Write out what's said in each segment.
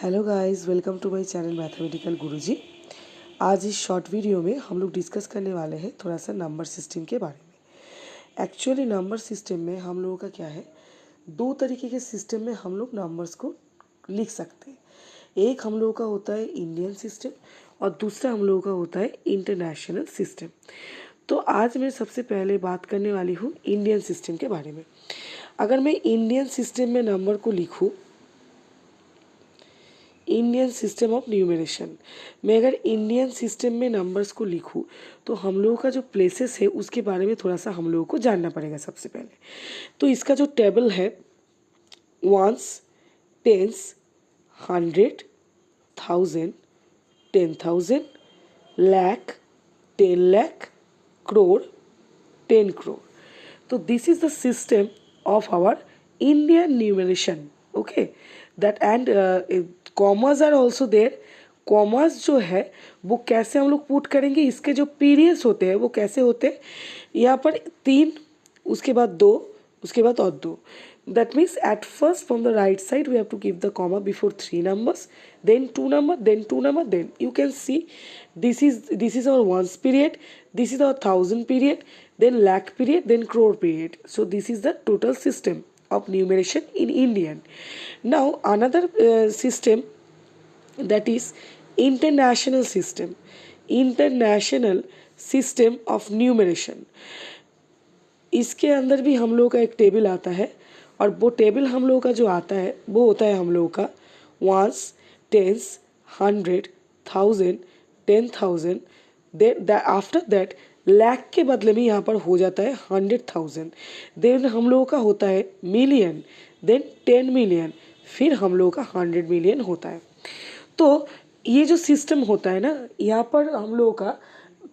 Hello guys, welcome to my channel mathematical Guruji. आज इस short video में हम लोग डिस्कस करने वाले हैं थोड़ा सा नंबर सिस्टम के बारे में। एक्चुअली नंबर सिस्टम में हम लोगों का क्या है, दो तरीके के सिस्टम में हम लोग नंबर्स को लिख सकते हैं। एक हम लोगों का होता है इंडियन सिस्टम और दूसरा हम लोगों का होता है इंटरनेशनल सिस्टम। तो आज मैं सबसे पहले बात करने वाली हूँ इंडियन सिस्टम के बारे में। अगर मैं इंडियन सिस्टम में नंबर को लिखूँ, इंडियन सिस्टम ऑफ न्यूमरेशन मैं अगर इंडियन सिस्टम में नंबर्स को लिखूँ तो हम लोगों का जो प्लेसेस है उसके बारे में थोड़ा सा हम लोगों को जानना पड़ेगा। सबसे पहले तो इसका जो टेबल है, वंस, टेंस, 100, 1000, 10,000, लाख, 10 लाख, करोड़, 10 करोड़। तो this is the system of our Indian numeration. Okay, that and commas are also there. Commas जो है वो कैसे हम लोग पुट करेंगे, इसके जो पीरियड्स होते हैं वो कैसे होते हैं, यहाँ पर 3, उसके बाद 2, उसके बाद और 2। That means at first from the right side we have to give the comma before 3 numbers, then 2 number, then 2 number, then you can see this is our ones period, this is our 1000 period, then lakh period, then crore period. So this is the total system of numeration in Indian. Now another system, that is international system. International system of numeration, इसके अंदर भी हम लोग का एक table आता है और वो टेबल हम लोगों का जो आता है वो होता है हम लोगों का ones, tens, 100, 1000, 10,000, then after that lakh के बदले में यहाँ पर हो जाता है 100,000। देन हम लोगों का होता है मिलियन, देन 10 मिलियन, फिर हम लोगों का 100 मिलियन होता है। तो ये जो सिस्टम होता है ना, यहाँ पर हम लोगों का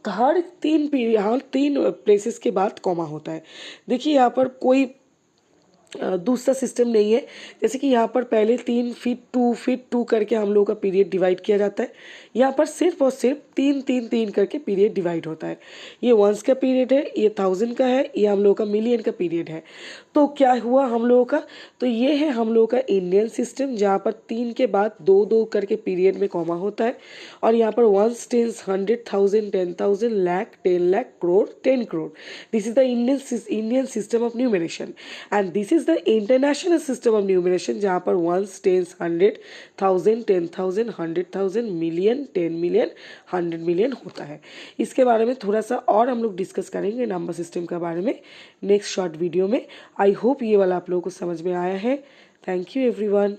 हर 3 पीरियड, हर 3 प्लेसेस के बाद कॉमा होता है। देखिए यहाँ पर कोई दूसरा सिस्टम नहीं है। जैसे कि यहाँ पर पहले 3 फिर 2 करके हम लोगों का पीरियड डिवाइड किया जाता है। यहाँ पर सिर्फ और सिर्फ 3 करके पीरियड डिवाइड होता है। ये वंस का पीरियड है, ये 1000 का है, ये हम लोगों का मिलियन का पीरियड है। तो क्या हुआ हम लोगों का, तो ये है हम लोगों का इंडियन सिस्टम, जहाँ पर 3 के बाद 2 करके पीरियड में कॉमा होता है। और यहाँ पर ones, tens, 100, 1000, 10,000, lakh, 10 lakh, crore, 10 crore. This is the Indian system of numeration and this is the international system of numeration, जहाँ पर ones, tens, 100, 1000, 10,000, 100,000, million, 10 million, 100 million होता है। इसके बारे में थोड़ा सा और हम लोग डिस्कस करेंगे नंबर सिस्टम के बारे में नेक्स्ट शॉर्ट वीडियो में। आई होप ये वाला आप लोगों को समझ में आया है। Thank you everyone.